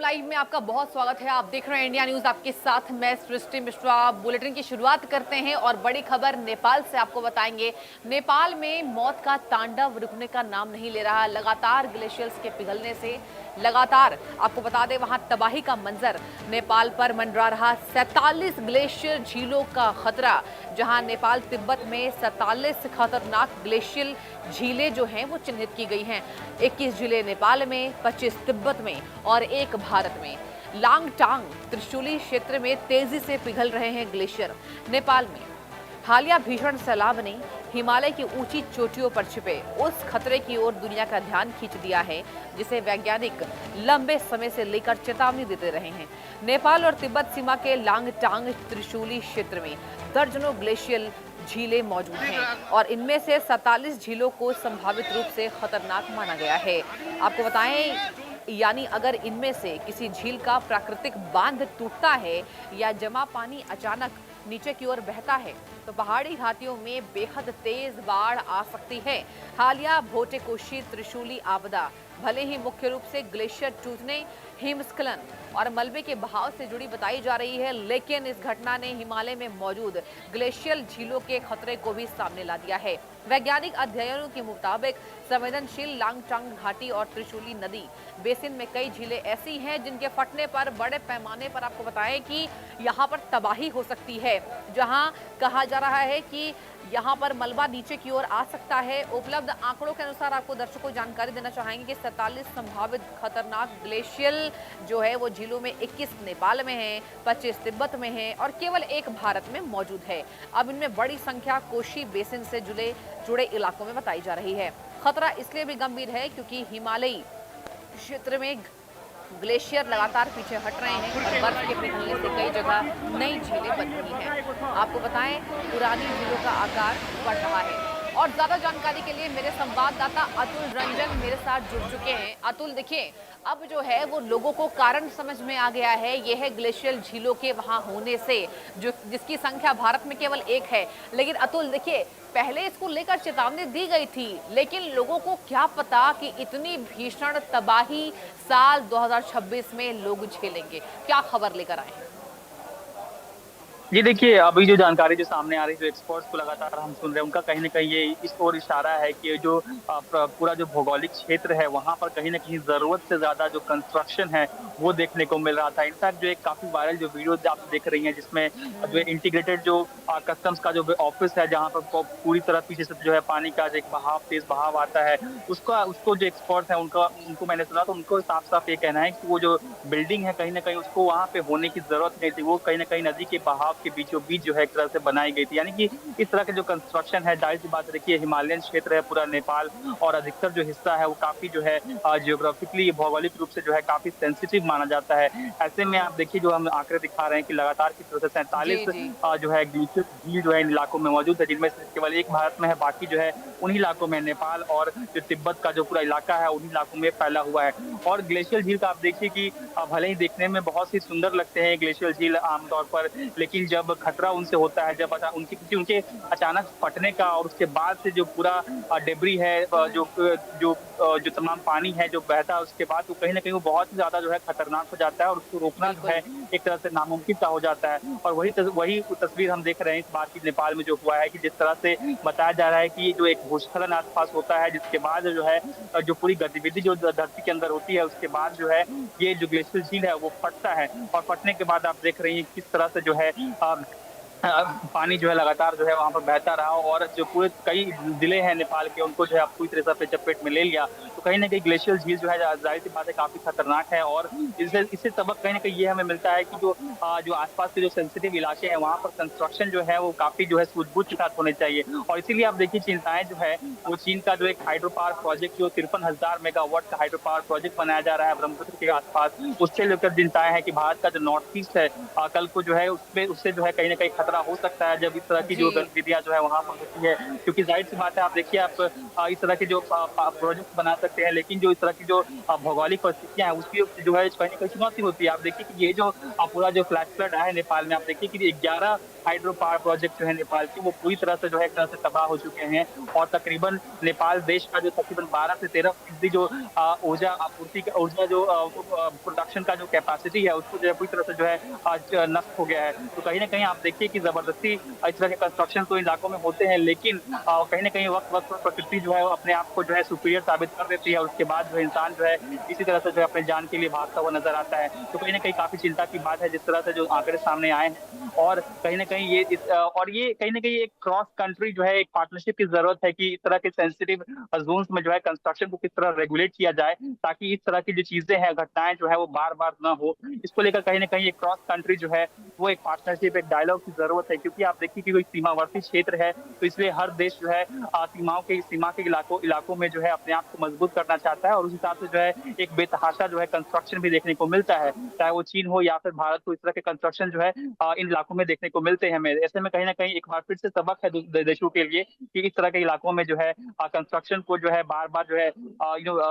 Live में आपका बहुत स्वागत है। आप देख रहे हैं इंडिया न्यूज, आपके साथ मैं सृष्टि मिश्रा। बुलेटिन की शुरुआत करते हैं और बड़ी खबर नेपाल से आपको बताएंगे। नेपाल में मौत का तांडव रुकने का नाम नहीं ले रहा। लगातार ग्लेशियर्स के पिघलने से लगातार आपको बता दें वहां तबाही का मंजर नेपाल पर मंडरा रहा। 47 ग्लेशियर झीलों का खतरा, जहां नेपाल तिब्बत में 47 खतरनाक ग्लेशियल झीलें जो हैं वो चिन्हित की गई हैं। 21 जिले नेपाल में, 25 तिब्बत में और एक भारत में। लांगटांग त्रिशूली क्षेत्र में तेजी से पिघल रहे हैं ग्लेशियर। नेपाल में हालिया भीषण सैलाब ने हिमालय की ऊंची चोटियों पर छिपे उस खतरे की ओर दुनिया का ध्यान खींच दिया है, जिसे वैज्ञानिक लंबे समय से लेकर चेतावनी देते रहे हैं। नेपाल और तिब्बत सीमा के लांगटांग त्रिशूली क्षेत्र में दर्जनों ग्लेशियल झीलें मौजूद हैं और इनमें से 47 झीलों को संभावित रूप से खतरनाक माना गया है। आपको बताएं, यानी अगर इनमें से किसी झील का प्राकृतिक बांध टूटता है या जमा पानी अचानक नीचे की ओर बहता है तो पहाड़ी घाटियों में बेहद तेज बाढ़ आ सकती है। हालिया भोटेकोशी त्रिशूली आपदा भले ही मुख्य रूप से ग्लेशियर टूटने, हिमस्खलन और मलबे के बहाव से जुड़ी बताई जा रही है, लेकिन इस घटना ने हिमालय में मौजूद ग्लेशियल झीलों के खतरे को भी सामने ला दिया है। वैज्ञानिक अध्ययनों के मुताबिक संवेदनशील लांगटांग घाटी और त्रिशूली नदी बेसिन में कई झीलें ऐसी हैं जिनके फटने पर बड़े पैमाने पर आपको बताएं कि यहाँ पर तबाही हो सकती है। जहाँ कहा जा रहा है कि यहाँ पर मलबा नीचे की ओर आ सकता है। उपलब्ध आंकड़ों के अनुसार आपको दर्शकों को जानकारी देना चाहेंगे कि 47 संभावित खतरनाक ग्लेशियल जो है वो झीलों में 21 नेपाल में है, 25 तिब्बत में है और केवल एक भारत में मौजूद है। अब इनमें बड़ी संख्या कोशी बेसिन से जुड़े इलाकों में बताई जा रही है। खतरा इसलिए भी गंभीर है क्योंकि हिमालयी क्षेत्र में ग्लेशियर लगातार पीछे हट रहे हैं और बर्फ के पिघलने से कई जगह नई झीलें बन रही हैं। आपको बताएं, पुरानी झीलों का आकार बढ़ रहा है। और ज्यादा जानकारी के लिए मेरे संवाददाता अतुल रंजन मेरे साथ जुड़ चुके हैं। अतुल, देखिए, अब जो है वो लोगों को कारण समझ में आ गया है। यह है ग्लेशियल झीलों के वहां होने से, जो जिसकी संख्या भारत में केवल एक है। लेकिन अतुल, देखिए, पहले इसको लेकर चेतावनी दी गई थी, लेकिन लोगों को क्या पता कि इतनी भीषण तबाही साल 2026 में लोग झेलेंगे। क्या खबर लेकर आए? जी देखिए, अभी जो जानकारी जो सामने आ रही है, जो एक्सपर्ट्स को लगातार हम सुन रहे हैं, उनका कहीं ना कहीं ये इस ओर इशारा है कि ये जो पूरा जो भौगोलिक क्षेत्र है वहां पर कहीं ना कहीं जरूरत से ज्यादा जो कंस्ट्रक्शन है वो देखने को मिल रहा था। इनफैक्ट जो एक काफी वायरल जो वीडियो आप देख रही हैं, जिसमें जो इंटीग्रेटेड जो कस्टम्स का जो ऑफिस है, जहाँ पर पूरी तरह पीछे से जो है पानी का जो एक बहाव, तेज बहाव आता है, उसका उसको जो एक्सपर्ट है उनको मैंने सुना तो उनको साफ साफ ये कहना है कि वो जो बिल्डिंग है कहीं ना कहीं उसको वहां पे होने की जरूरत नहीं थी। वो कहीं ना कहीं नदी के बहाव के बीचों बीच जो है एक तरह से बनाई गई थी। यानी कि इस तरह के जो कंस्ट्रक्शन है, जाहिर सी बात, देखिए हिमालयन क्षेत्र है पूरा नेपाल, और अधिकतर जो हिस्सा है वो काफी जो है जियोग्राफिकली, भौगोलिक रूप से जो है काफी सेंसिटिव माना जाता है। ऐसे में आप देखिए, जो हम आंकड़े दिखा रहे हैं कि लगातार की तरह से 47 जो है ग्लेशियर झील जो है इन इलाकों में मौजूद है, जिनमें से केवल एक भारत में है, बाकी जो है उन्हीं इलाकों में नेपाल और जो तिब्बत का जो पूरा इलाका है उन्हीं इलाकों में फैला हुआ है। और ग्लेशियर झील का आप देखिए कि भले ही देखने में बहुत ही सुंदर लगते हैं ग्लेशियर झील आमतौर पर, लेकिन जब खतरा उनसे होता है, जब उनके अचानक फटने का और उसके बाद से जो पूरा डेब्री है, जो जो जो तमाम पानी है जो बहता है, उसके बाद वो कहीं ना कहीं वो बहुत ही ज्यादा जो है खतरनाक हो जाता है और उसको रोकना जो है एक तरह से नामुमकिन सा हो जाता है। और वही तस्वीर हम देख रहे हैं इस बार की नेपाल में जो हुआ है, कि जिस तरह से बताया जा रहा है कि जो एक भूस्खलन आसपास होता है, जिसके बाद जो है जो पूरी गतिविधि जो धरती के अंदर होती है, उसके बाद जो है ये जो ग्लेशियर झील है वो फटता है, और फटने के बाद आप देख रही हैं किस तरह से जो है पानी जो है लगातार जो है वहां पर बहता रहा, और जो पूरे कई जिले हैं नेपाल के उनको जो है पूरी तरह से अपने चपेट में ले लिया। तो कहीं ना कहीं ग्लेशियर झील जो है जाहिर सी बात है काफी खतरनाक है, और इससे सबक कहीं ना कहीं ये हमें मिलता है कि जो आसपास के जो सेंसिटिव इलाके हैं वहां पर कंस्ट्रक्शन जो है वो काफी जो है सूझबूझ के साथ होने चाहिए। और इसीलिए आप देखिए, चिंताएं जो है वो चीन का जो एक हाइड्रो पावर प्रोजेक्ट, जो 53,000 मेगावाट का हाइड्रो पावर प्रोजेक्ट बनाया जा रहा है ब्रह्मपुत्र के आसपास, उससे लेकर चिंताएं है कि भारत का जो नॉर्थ ईस्ट है कल को जो है उससे जो है कहीं ना कहीं खतरा हो सकता है, जब इस तरह की जो गतिविधियां जो है वहां पर होती है। क्योंकि जाहिर सी बात है, आप देखिए, आप इस तरह के जो प्रोजेक्ट बना सकते हैं, लेकिन जो इस तरह की जो भौगोलिक परिस्थितियां हैं उसकी जो है कहीं ना कहीं चुनौती होती है। आप देखिए कि ये जो पूरा जो फ्लैश फ्लड आया है नेपाल में, आप देखिए कि 11 हाइड्रो पावर प्रोजेक्ट जो है नेपाल के, वो पूरी तरह से जो है एक तरह से तबाह हो चुके हैं और तकरीबन नेपाल देश का जो तकरीबन 12 से 13% जो ऊर्जा आपूर्ति का ऊर्जा जो प्रोडक्शन का जो कैपेसिटी है, उसको जो है पूरी तरह से जो है आज नष्ट हो गया है। तो कहीं न कहीं आप देखिए कि ज़बरदस्ती इस तरह के कंस्ट्रक्शन तो इन इलाकों में होते हैं, लेकिन कहीं न कहीं वक़्त-वक़्त पर प्रकृति जो है वो अपने आप को जो है सुपीरियर साबित कर देती है और उसके बाद जो है इंसान जो है इसी तरह से जो है अपनी जान के लिए भागता हुआ नज़र आता है। तो कहीं न कहीं काफ़ी चिंता की बात है जिस तरह से जो आंकड़े सामने आए हैं और कहीं न कहीं ये कहीं न कहीं एक क्रॉस कंट्री जो है एक पार्टनरशिप की ज़रूरत है कि इस तरह के सेंसिटिव ज़ोन्स में जो है कंस्ट्रक्शन को किस तरह रेगुलेट किया जाए, ताकि इस तरह की जो चीज़ें हैं, घटनाएँ जो है वो बार-बार ना हो। इसको लेकर कहीं न कहीं एक क्रॉस कंट्री जो है वो एक पार्टनरशिप, एक डायलॉग की ज़रूरत है, क्योंकि आप देखिए कि कोई सीमावर्ती क्षेत्र है, तो इसलिए हर देश जो है सीमा के इलाकों में जो है अपने आप को मजबूत करना चाहता है और उस हिसाब से जो है एक बेतहाशा जो है कंस्ट्रक्शन भी देखने को मिलता है। चाहे वो चीन हो या फिर भारत हो, इस तरह के कंस्ट्रक्शन जो है इन इलाकों में देखने को मिलते हैं हमें। ऐसे में कहीं न कहीं एक बार फिर से सबक है देशों के लिए कि इस तरह के इलाकों में जो है कंस्ट्रक्शन को जो है बार-बार जो है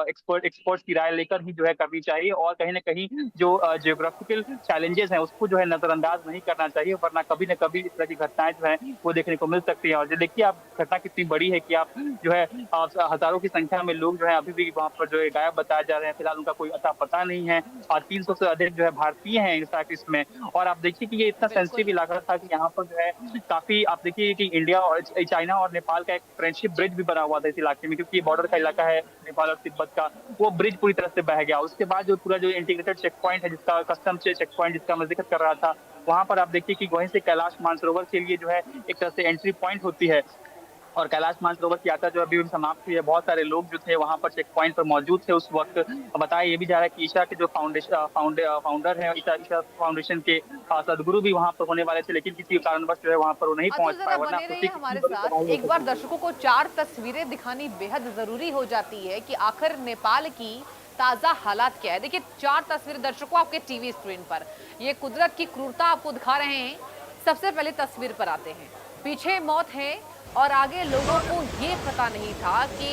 एक्सपर्ट्स की राय लेकर ही जो है करनी चाहिए और कहीं न कहीं जो जियोग्राफिकल चैलेंजेस हैं उसको जो है नज़रअंदाज नहीं करना चाहिए, वरना कभी न कभी इस तरह की घटनाएँ जो हैं वो देखने को मिल सकती हैं। और ये देखिए आप घटना कितनी बड़ी है कि आप जो है हज़ारों की संख्या में लोग जो है अभी भी वहाँ पर जो है गायब बताए जा रहे हैं। फिलहाल उनका कोई अता पता नहीं है और 300 से अधिक जो है भारतीय हैं इनफैक्ट इसमें। और आप देखिए कि ये इतना सेंसिटिव बिल्कुल। इलाका था कि यहाँ पर जो है काफ़ी आप देखिए कि इंडिया और चाइना और नेपाल का एक फ्रेंडशिप ब्रिज भी बना हुआ था इस इलाके में, क्योंकि ये बॉर्डर का इलाका है नेपाल और तिब्बत का, वो ब्रिज पूरी तरह से बह गया। उसके बाद जो पूरा जो इंटीग्रेटेड चेक पॉइंट है जिसका कस्टम चेक पॉइंट जिसका मैं ज़िक्र कर रहा था, वहाँ पर आप देखिए कि वहीं से कैलाश मानसरोवर के लिए जो है एक तरह से एंट्री पॉइंट होती है। और कैलाश मानसरोवर की यात्रा जो अभी भी समाप्त हुई है, बहुत सारे लोग जो थे वहाँ पर चेक पॉइंट पर मौजूद थे उस वक़्त। बताया ये भी जा रहा है कि ईशा के जो फाउंडर हैं, ईशा फाउंडेशन के सद्गुरु भी वहाँ पर होने वाले थे, लेकिन किसी कारणवश जो है वहाँ पर वो नहीं अतुल पहुँच पाए, जरा वरना बने रहिए सोचिए कितनी हमारे बड़ी साथ। तबाही हो एक बार सकती है। दर्शकों को 4 तस्वीरें दिखानी बेहद जरूरी हो जाती है कि आखिर नेपाल की ताजा हालात क्या है। देखिए 4 तस्वीरें दर्शकों आपके टीवी स्क्रीन पर, ये कुदरत की क्रूरता आपको दिखा रहे हैं। सबसे पहले तस्वीर पर आते हैं, पीछे मौत है और आगे लोगों को ये पता नहीं था कि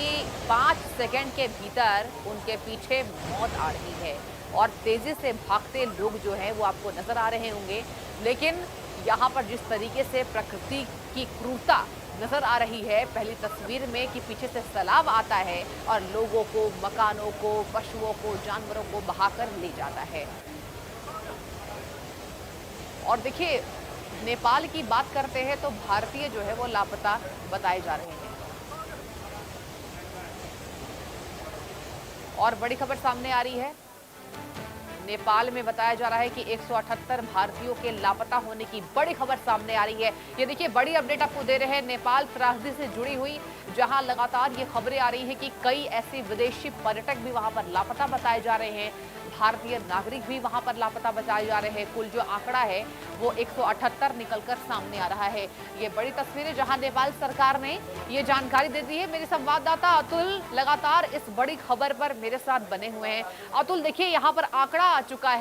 5 सेकंड के भीतर उनके पीछे मौत आ रही है और तेजी से भागते लोग जो हैं वो आपको नजर आ रहे होंगे। लेकिन यहाँ पर जिस तरीके से प्रकृति की क्रूरता नजर आ रही है पहली तस्वीर में कि पीछे से सैलाब आता है और लोगों को, मकानों को, पशुओं को, जानवरों को बहाकर ले जाता है। और देखिए नेपाल की बात करते हैं तो भारतीय जो है वो लापता बताए जा रहे हैं। और बड़ी खबर सामने आ रही है, नेपाल में बताया जा रहा है कि 178 भारतीयों के लापता होने की बड़ी खबर सामने आ रही है। ये देखिए बड़ी अपडेट आपको दे रहे हैं नेपाल त्रासदी से जुड़ी हुई, जहां लगातार ये खबरें आ रही हैं कि कई ऐसे विदेशी पर्यटक भी वहां पर लापता बताए जा रहे हैं, भारतीय नागरिक भी वहां पर लापता बताए जा रहे हैं। कुल जो आंकड़ा है वो 178 निकलकर सामने आ रहा है। ये बड़ी तस्वीरें जहां नेपाल सरकार ने ये जानकारी दे दी है। मेरे संवाददाता अतुल लगातार इस बड़ी खबर पर मेरे साथ बने हुए हैं। अतुल देखिए यहाँ पर आंकड़ा आ चुका है